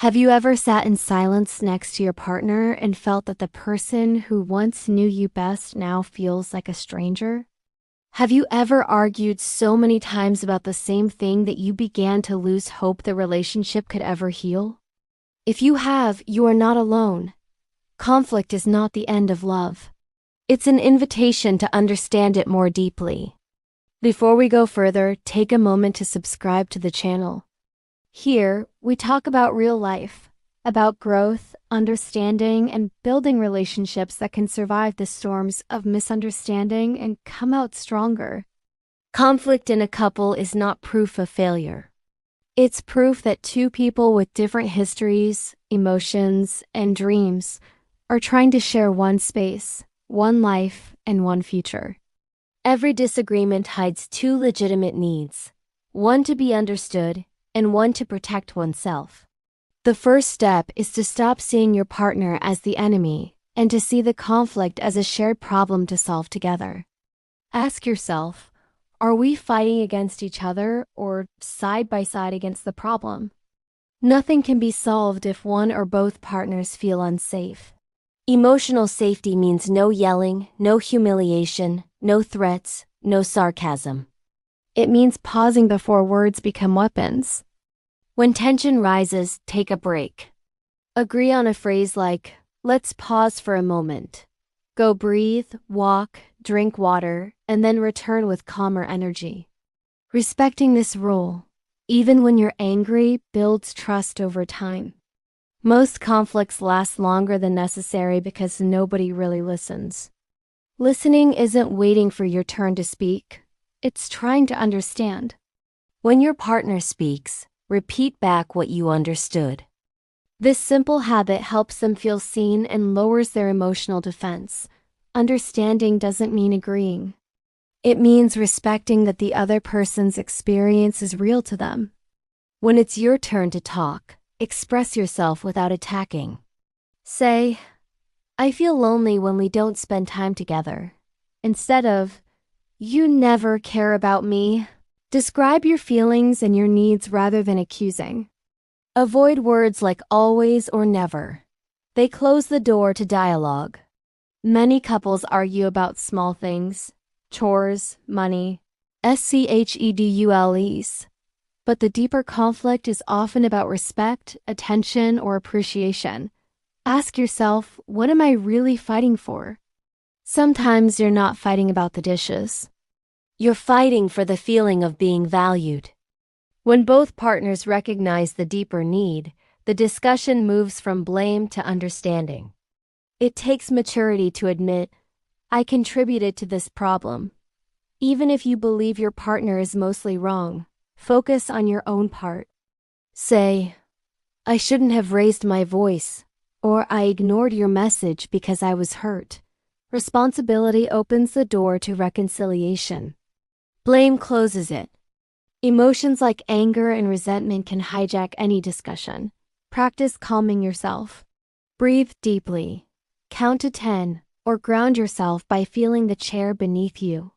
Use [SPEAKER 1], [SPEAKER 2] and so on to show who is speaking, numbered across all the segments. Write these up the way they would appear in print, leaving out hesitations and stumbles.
[SPEAKER 1] Have you ever sat in silence next to your partner and felt that the person who once knew you best now feels like a stranger? Have you ever argued so many times about the same thing that you began to lose hope the relationship could ever heal? If you have, you are not alone. Conflict is not the end of love. It's an invitation to understand it more deeply. Before we go further, take a moment to subscribe to the channel. Here, we talk about real life, about growth, understanding, and building relationships that can survive the storms of misunderstanding and come out stronger. Conflict in a couple is not proof of failure. It's proof that two people with different histories, emotions, and dreams are trying to share one space, one life, and one future. Every disagreement hides two legitimate needs, one to be understood and one to protect oneself. The first step is to stop seeing your partner as the enemy and to see the conflict as a shared problem to solve together. Ask yourself, are we fighting against each other or side by side against the problem? Nothing can be solved if one or both partners feel unsafe. Emotional safety means no yelling, no humiliation, no threats, no sarcasm. It means pausing before words become weapons. When tension rises, take a break. Agree on a phrase like, let's pause for a moment. Go breathe, walk, drink water, and then return with calmer energy. Respecting this rule, even when you're angry, builds trust over time. Most conflicts last longer than necessary because nobody really listens. Listening isn't waiting for your turn to speak. It's trying to understand. When your partner speaks, repeat back what you understood. This simple habit helps them feel seen and lowers their emotional defense. Understanding doesn't mean agreeing. It means respecting that the other person's experience is real to them. When it's your turn to talk, express yourself without attacking. Say, I feel lonely when we don't spend time together. Instead of, you never care about me. Describe your feelings and your needs rather than accusing. Avoid words like always or never. They close the door to dialogue. Many couples argue about small things, chores, money, schedules. But the deeper conflict is often about respect, attention, or appreciation. Ask yourself, what am I really fighting for? Sometimes you're not fighting about the dishes. You're fighting for the feeling of being valued. When both partners recognize the deeper need, the discussion moves from blame to understanding. It takes maturity to admit, I contributed to this problem. Even if you believe your partner is mostly wrong, focus on your own part. Say, I shouldn't have raised my voice, or I ignored your message because I was hurt. Responsibility opens the door to reconciliation. Blame closes it. Emotions like anger and resentment can hijack any discussion. Practice calming yourself. Breathe deeply. Count to 10, or ground yourself by feeling the chair beneath you.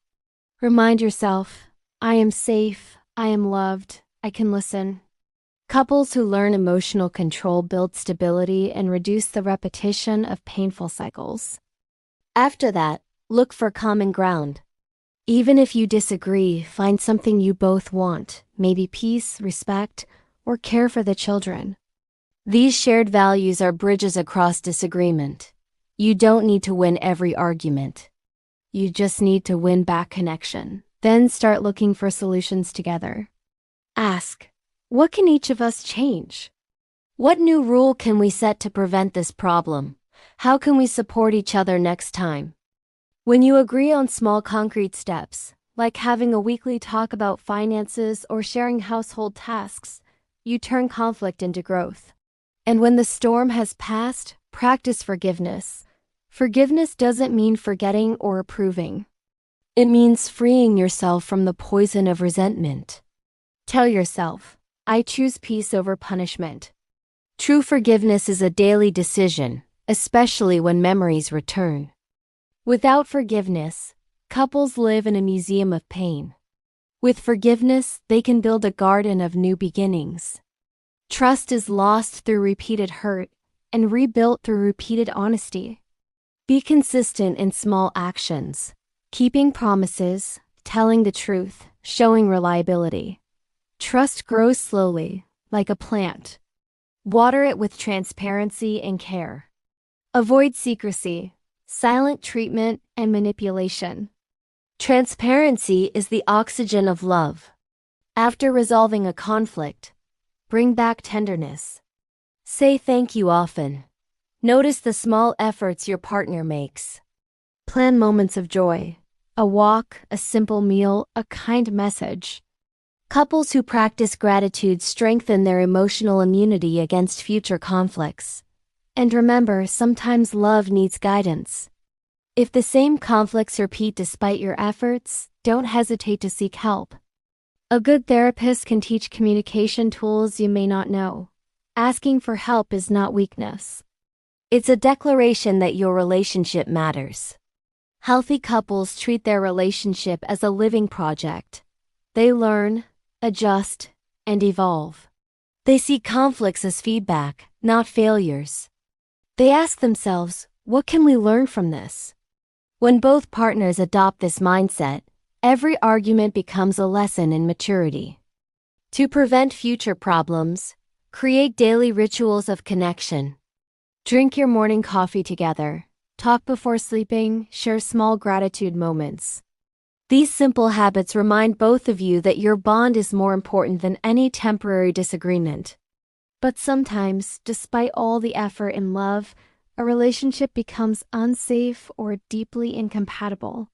[SPEAKER 1] Remind yourself, I am safe, I am loved, I can listen. Couples who learn emotional control build stability and reduce the repetition of painful cycles. After that, look for common ground. Even if you disagree, find something you both want, maybe peace, respect, or care for the children. These shared values are bridges across disagreement. You don't need to win every argument. You just need to win back connection. Then start looking for solutions together. Ask, what can each of us change? What new rule can we set to prevent this problem? How can we support each other next time? When you agree on small concrete steps, like having a weekly talk about finances or sharing household tasks, you turn conflict into growth. And when the storm has passed, practice forgiveness. Forgiveness doesn't mean forgetting or approving. It means freeing yourself from the poison of resentment. Tell yourself, I choose peace over punishment. True forgiveness is a daily decision, especially when memories return. Without forgiveness, couples live in a museum of pain. With forgiveness, they can build a garden of new beginnings. Trust is lost through repeated hurt and rebuilt through repeated honesty. Be consistent in small actions, keeping promises, telling the truth, showing reliability. Trust grows slowly, like a plant. Water it with transparency and care. Avoid secrecy, silent treatment, and manipulation. Transparency is the oxygen of love. After resolving a conflict, bring back tenderness. Say thank you often. Notice the small efforts your partner makes. Plan moments of joy. A walk, a simple meal, a kind message. Couples who practice gratitude strengthen their emotional immunity against future conflicts. And remember, sometimes love needs guidance. If the same conflicts repeat despite your efforts, don't hesitate to seek help. A good therapist can teach communication tools you may not know. Asking for help is not weakness. It's a declaration that your relationship matters. Healthy couples treat their relationship as a living project. They learn, adjust, and evolve. They see conflicts as feedback, not failures. They ask themselves, what can we learn from this? When both partners adopt this mindset, every argument becomes a lesson in maturity. To prevent future problems, create daily rituals of connection. Drink your morning coffee together. Talk before sleeping. Share small gratitude moments. These simple habits remind both of you that your bond is more important than any temporary disagreement. But sometimes, despite all the effort and love, a relationship becomes unsafe or deeply incompatible.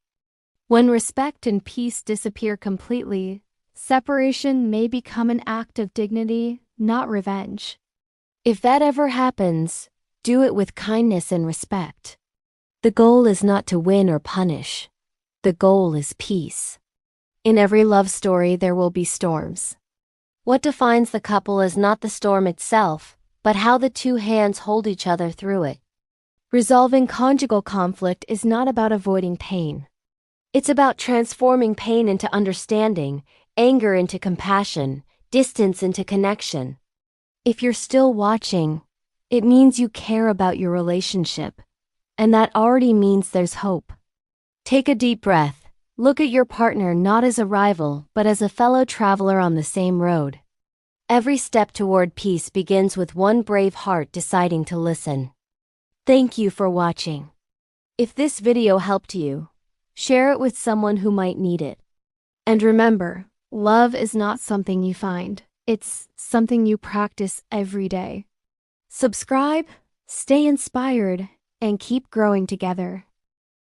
[SPEAKER 1] When respect and peace disappear completely, separation may become an act of dignity, not revenge. If that ever happens, do it with kindness and respect. The goal is not to win or punish. The goal is peace. In every love story, there will be storms. What defines the couple is not the storm itself, but how the two hands hold each other through it. Resolving conjugal conflict is not about avoiding pain. It's about transforming pain into understanding, anger into compassion, distance into connection. If you're still watching, it means you care about your relationship, and that already means there's hope. Take a deep breath. Look at your partner not as a rival, but as a fellow traveler on the same road. Every step toward peace begins with one brave heart deciding to listen. Thank you for watching. If this video helped you, share it with someone who might need it. And remember, love is not something you find. It's something you practice every day. Subscribe, stay inspired, and keep growing together.